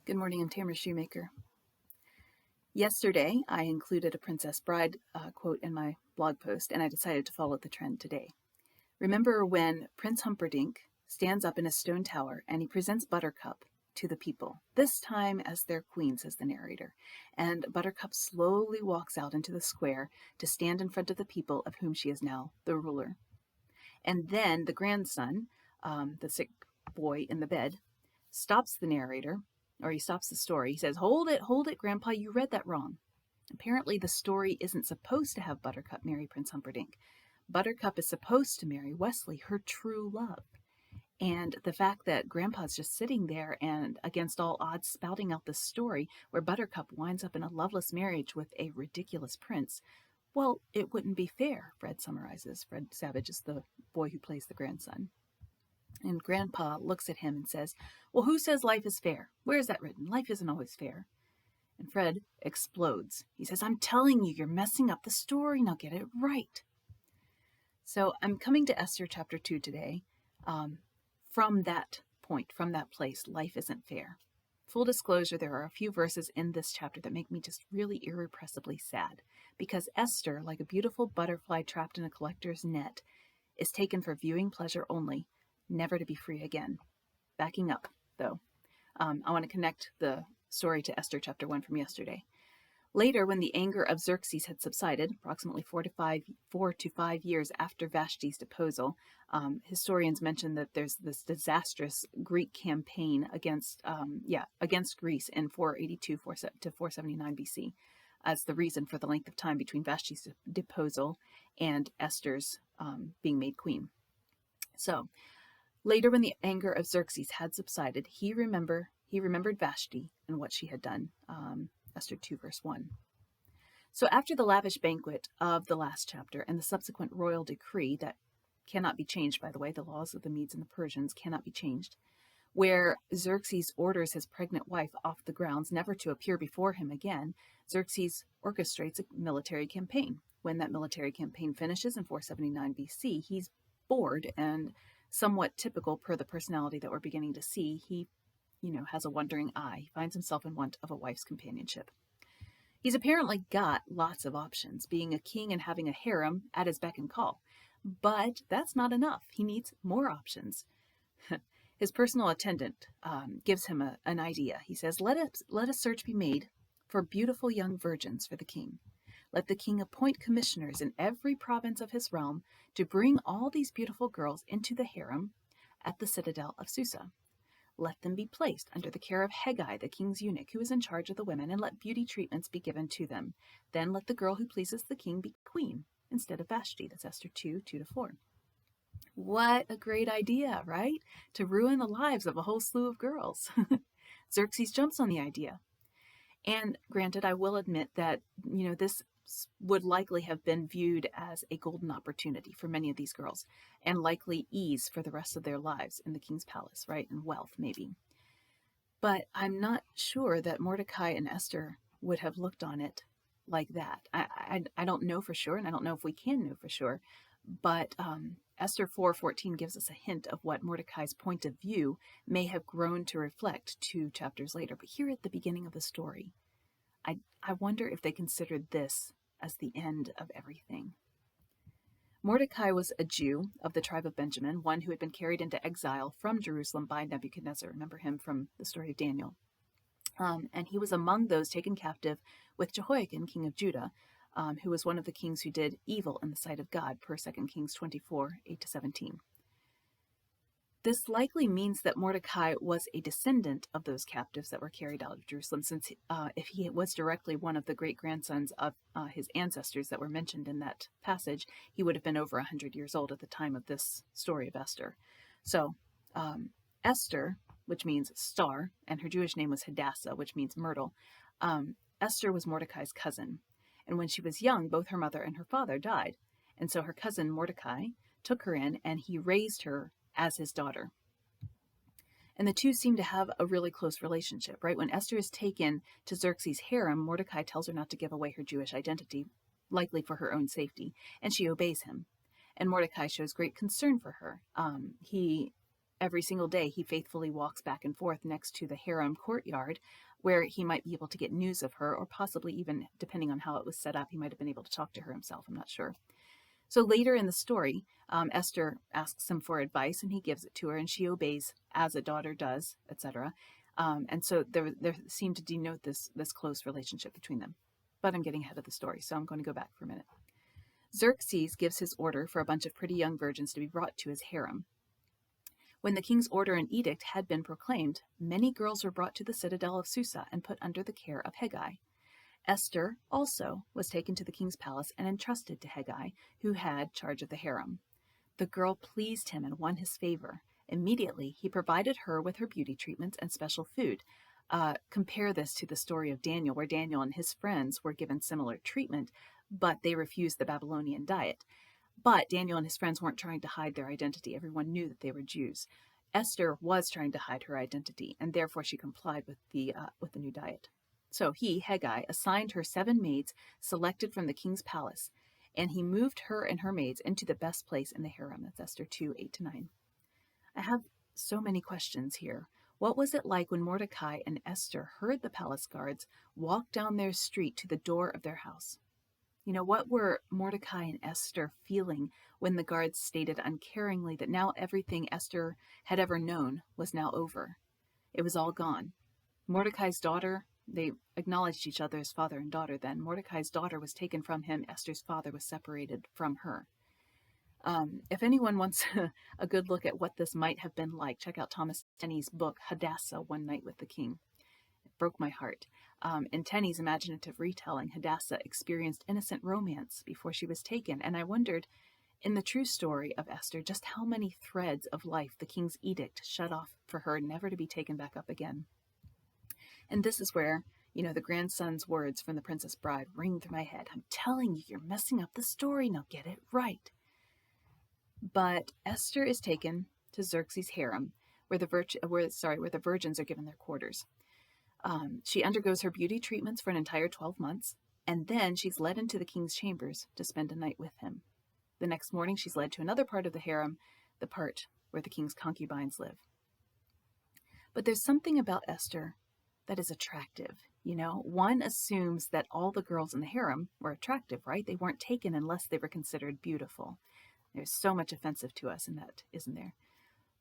Good morning, I'm Tamara Shoemaker. Yesterday, I included a Princess Bride quote in my blog post, and I decided to follow the trend today. Remember when Prince Humperdinck stands up in a stone tower and he presents Buttercup to the people, this time as their queen, says the narrator. And Buttercup slowly walks out into the square to stand in front of the people of whom she is now the ruler. And then the grandson, the sick boy in the bed, stops the narrator, or he stops the story. He says, hold it, Grandpa, you read that wrong. Apparently the story isn't supposed to have Buttercup marry Prince Humperdinck. Buttercup is supposed to marry Wesley, her true love. And the fact that Grandpa's just sitting there and against all odds spouting out this story where Buttercup winds up in a loveless marriage with a ridiculous prince, well, it wouldn't be fair, Fred summarizes. Fred Savage is the boy who plays the grandson. And Grandpa looks at him and says, well, who says life is fair? Where is that written? Life isn't always fair. And Fred explodes. He says, I'm telling you, you're messing up the story. Now get it right. So I'm coming to Esther chapter 2 today from that point, from that place. Life isn't fair. Full disclosure, there are a few verses in this chapter that make me just really irrepressibly sad, because Esther, like a beautiful butterfly trapped in a collector's net, is taken for viewing pleasure only, never to be free again. Backing up, though, I want to connect the story to Esther chapter 1 from yesterday. Later, when the anger of Xerxes had subsided, approximately 4 to 5 years after Vashti's deposal, historians mention that there's this disastrous Greek campaign against Greece in 482 to 479 BC as the reason for the length of time between Vashti's deposal and Esther's being made queen. So, later, when the anger of Xerxes had subsided, he remembered Vashti and what she had done. Esther 2, verse 1. So after the lavish banquet of the last chapter and the subsequent royal decree that cannot be changed, by the way, the laws of the Medes and the Persians cannot be changed, where Xerxes orders his pregnant wife off the grounds, never to appear before him again, Xerxes orchestrates a military campaign. When that military campaign finishes in 479 BC, he's bored and somewhat typical per the personality that we're beginning to see. He, has a wandering eye. He finds himself in want of a wife's companionship. He's apparently got lots of options, being a king and having a harem at his beck and call. But that's not enough. He needs more options. His personal attendant gives him an idea. He says, let a search be made for beautiful young virgins for the king. Let the king appoint commissioners in every province of his realm to bring all these beautiful girls into the harem at the citadel of Susa. Let them be placed under the care of Hegai, the king's eunuch, who is in charge of the women, and let beauty treatments be given to them. Then let the girl who pleases the king be queen instead of Vashti. That's Esther 2, 2-4. What a great idea, right? To ruin the lives of a whole slew of girls. Xerxes jumps on the idea. And granted, I will admit that, this would likely have been viewed as a golden opportunity for many of these girls, and likely ease for the rest of their lives in the king's palace, right? And wealth, maybe. But I'm not sure that Mordecai and Esther would have looked on it like that. I don't know for sure, and I don't know if we can know for sure, but Esther 4:14 gives us a hint of what Mordecai's point of view may have grown to reflect 2 chapters later. But here at the beginning of the story, I wonder if they considered this as the end of everything. Mordecai was a Jew of the tribe of Benjamin, one who had been carried into exile from Jerusalem by Nebuchadnezzar. Remember him from the story of Daniel. And he was among those taken captive with Jehoiakim, king of Judah, who was one of the kings who did evil in the sight of God, per 2 Kings 24, 8-17. This likely means that Mordecai was a descendant of those captives that were carried out of Jerusalem, since if he was directly one of the great-grandsons of his ancestors that were mentioned in that passage, he would have been over 100 years old at the time of this story of Esther. So Esther, which means star, and her Jewish name was Hadassah, which means myrtle, Esther was Mordecai's cousin. And when she was young, both her mother and her father died. And so her cousin Mordecai took her in, and he raised her as his daughter. And the two seem to have a really close relationship, right? When Esther is taken to Xerxes' harem, Mordecai tells her not to give away her Jewish identity, likely for her own safety, and she obeys him. And Mordecai shows great concern for her. He every single day he faithfully walks back and forth next to the harem courtyard where he might be able to get news of her, or possibly even, depending on how it was set up, he might have been able to talk to her himself. I'm not sure. So later in the story, Esther asks him for advice, and he gives it to her, and she obeys as a daughter does, etc. And so there seemed to denote this close relationship between them. But I'm getting ahead of the story, so I'm going to go back for a minute. Xerxes gives his order for a bunch of pretty young virgins to be brought to his harem. When the king's order and edict had been proclaimed, many girls were brought to the citadel of Susa and put under the care of Hegai. Esther also was taken to the king's palace and entrusted to Hegai, who had charge of the harem. The girl pleased him and won his favor. Immediately, he provided her with her beauty treatments and special food. Compare this to the story of Daniel, where Daniel and his friends were given similar treatment, but they refused the Babylonian diet. But Daniel and his friends weren't trying to hide their identity. Everyone knew that they were Jews. Esther was trying to hide her identity, and therefore she complied with the new diet. So he, Hegai, assigned her 7 maids selected from the king's palace, and he moved her and her maids into the best place in the harem. That's Esther 2, 8-9. I have so many questions here. What was it like when Mordecai and Esther heard the palace guards walk down their street to the door of their house? What were Mordecai and Esther feeling when the guards stated uncaringly that now everything Esther had ever known was now over? It was all gone. Mordecai's daughter, they acknowledged each other as father and daughter then. Mordecai's daughter was taken from him. Esther's father was separated from her. If anyone wants a good look at what this might have been like, check out Thomas Tenney's book, Hadassah, One Night with the King. It broke my heart. In Tenney's imaginative retelling, Hadassah experienced innocent romance before she was taken, and I wondered, in the true story of Esther, just how many threads of life the king's edict shut off for her, never to be taken back up again. And this is where, the grandson's words from The Princess Bride ring through my head. I'm telling you, you're messing up the story. Now get it right. But Esther is taken to Xerxes' harem, where the virgins are given their quarters. She undergoes her beauty treatments for an entire 12 months, and then she's led into the king's chambers to spend a night with him. The next morning, she's led to another part of the harem, the part where the king's concubines live. But there's something about Esther that is attractive. One assumes that all the girls in the harem were attractive, right? They weren't taken unless they were considered beautiful. There's so much offensive to us in that, isn't there?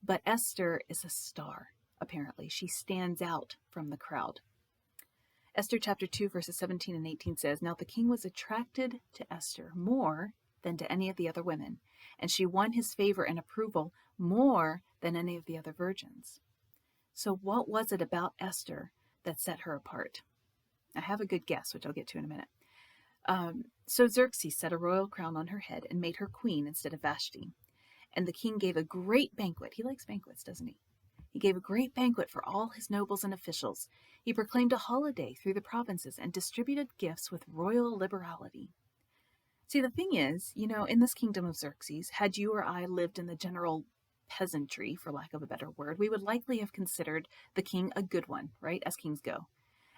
But Esther is a star, apparently. She stands out from the crowd. Esther chapter 2, verses 17 and 18 says, "Now the king was attracted to Esther more than to any of the other women, and she won his favor and approval more than any of the other virgins." So what was it about Esther that set her apart? I have a good guess, which I'll get to in a minute. So Xerxes set a royal crown on her head and made her queen instead of Vashti. And the king gave a great banquet. He likes banquets, doesn't he? He gave a great banquet for all his nobles and officials. He proclaimed a holiday through the provinces and distributed gifts with royal liberality. See, the thing is, in this kingdom of Xerxes, had you or I lived in the general peasantry, for lack of a better word, we would likely have considered the king a good one, right, as kings go.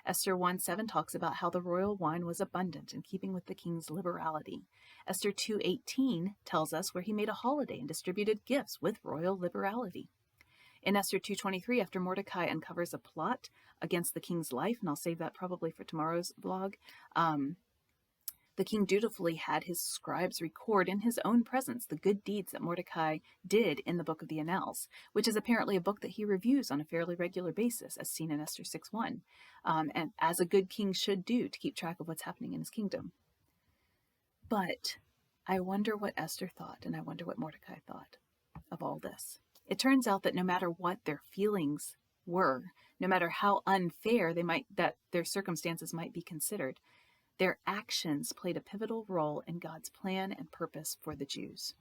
Esther 1:7 talks about how the royal wine was abundant in keeping with the king's liberality. Esther 2:18 tells us where he made a holiday and distributed gifts with royal liberality. In Esther 2:23, after Mordecai uncovers a plot against the king's life, and I'll save that probably for tomorrow's vlog, the king dutifully had his scribes record in his own presence the good deeds that Mordecai did in the book of the Annals, which is apparently a book that he reviews on a fairly regular basis, as seen in Esther 6:1, and as a good king should do to keep track of what's happening in his kingdom. But I wonder what Esther thought, and I wonder what Mordecai thought of all this. It turns out that no matter what their feelings were, no matter how unfair that their circumstances might be considered, their actions played a pivotal role in God's plan and purpose for the Jews.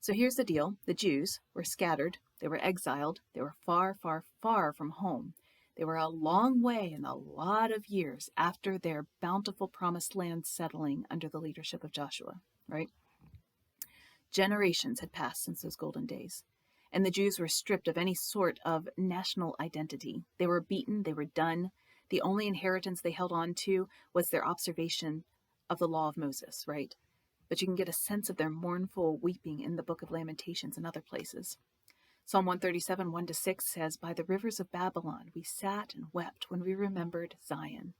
So here's the deal. The Jews were scattered. They were exiled. They were far, far, far from home. They were a long way and a lot of years after their bountiful promised land settling under the leadership of Joshua, right? Generations had passed since those golden days, and the Jews were stripped of any sort of national identity. They were beaten. They were done. The only inheritance they held on to was their observation of the law of Moses, right? But you can get a sense of their mournful weeping in the book of Lamentations and other places. Psalm 137, 1-6 says, "By the rivers of Babylon we sat and wept when we remembered Zion.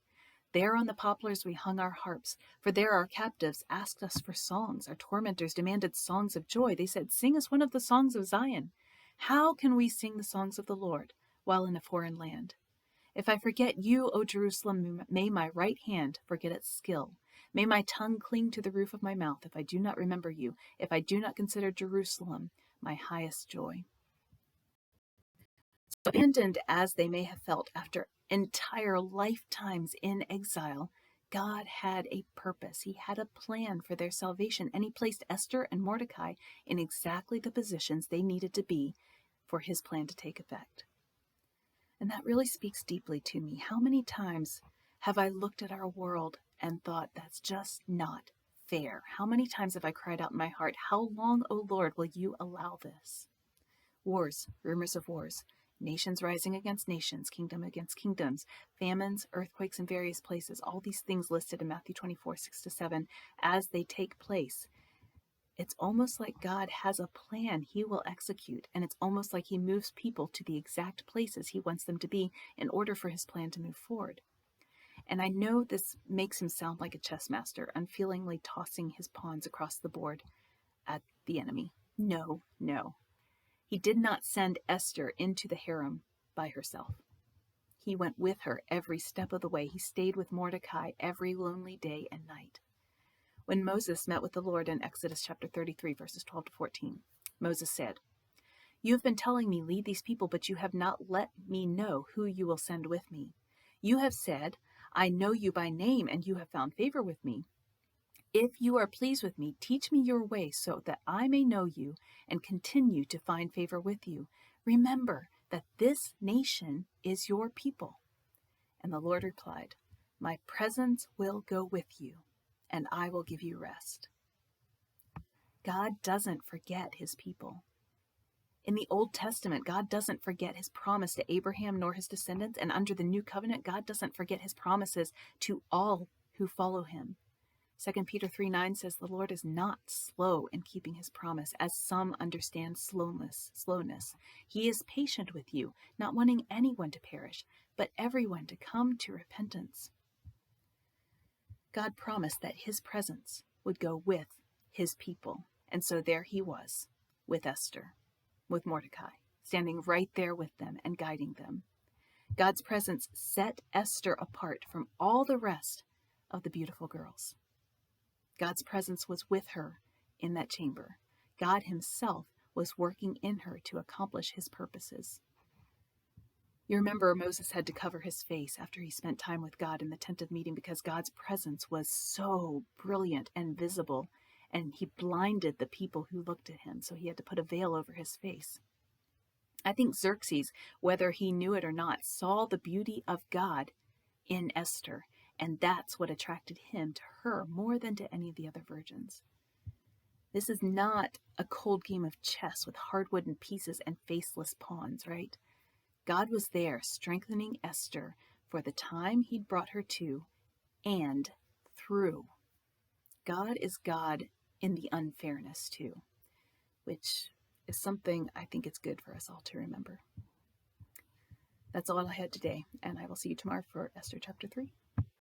There on the poplars we hung our harps, for there our captives asked us for songs. Our tormentors demanded songs of joy. They said, 'Sing us one of the songs of Zion.' How can we sing the songs of the Lord while in a foreign land? If I forget you, O Jerusalem, may my right hand forget its skill. May my tongue cling to the roof of my mouth if I do not remember you, if I do not consider Jerusalem my highest joy." So abandoned as they may have felt after entire lifetimes in exile, God had a purpose. He had a plan for their salvation, and he placed Esther and Mordecai in exactly the positions they needed to be for his plan to take effect. And that really speaks deeply to me. How many times have I looked at our world and thought, that's just not fair? How many times have I cried out in my heart, how long, O Lord, will you allow this? Wars, rumors of wars, nations rising against nations, kingdom against kingdoms, famines, earthquakes in various places, all these things listed in Matthew 24, 6-7, as they take place. It's almost like God has a plan he will execute, and it's almost like he moves people to the exact places he wants them to be in order for his plan to move forward. And I know this makes him sound like a chess master, unfeelingly tossing his pawns across the board at the enemy. No. He did not send Esther into the harem by herself. He went with her every step of the way. He stayed with Mordecai every lonely day and night. When Moses met with the Lord in Exodus chapter 33, verses 12-14, Moses said, "You have been telling me, lead these people, but you have not let me know who you will send with me. You have said, I know you by name, and you have found favor with me. If you are pleased with me, teach me your way so that I may know you and continue to find favor with you. Remember that this nation is your people." And the Lord replied, "My presence will go with you, and I will give you rest." God doesn't forget his people. In the Old Testament, God doesn't forget his promise to Abraham nor his descendants, and under the New Covenant, God doesn't forget his promises to all who follow him. 2 Peter 3:9 says, "The Lord is not slow in keeping his promise, as some understand slowness. He is patient with you, not wanting anyone to perish, but everyone to come to repentance." God promised that his presence would go with his people. And so there he was, with Esther, with Mordecai, standing right there with them and guiding them. God's presence set Esther apart from all the rest of the beautiful girls. God's presence was with her in that chamber. God himself was working in her to accomplish his purposes. You remember Moses had to cover his face after he spent time with God in the tent of meeting because God's presence was so brilliant and visible, and he blinded the people who looked at him, so he had to put a veil over his face. I think Xerxes, whether he knew it or not, saw the beauty of God in Esther, and that's what attracted him to her more than to any of the other virgins. This is not a cold game of chess with hard wooden pieces and faceless pawns, right? God was there strengthening Esther for the time he'd brought her to and through. God is God in the unfairness too, which is something I think it's good for us all to remember. That's all I had today, and I will see you tomorrow for Esther chapter 3.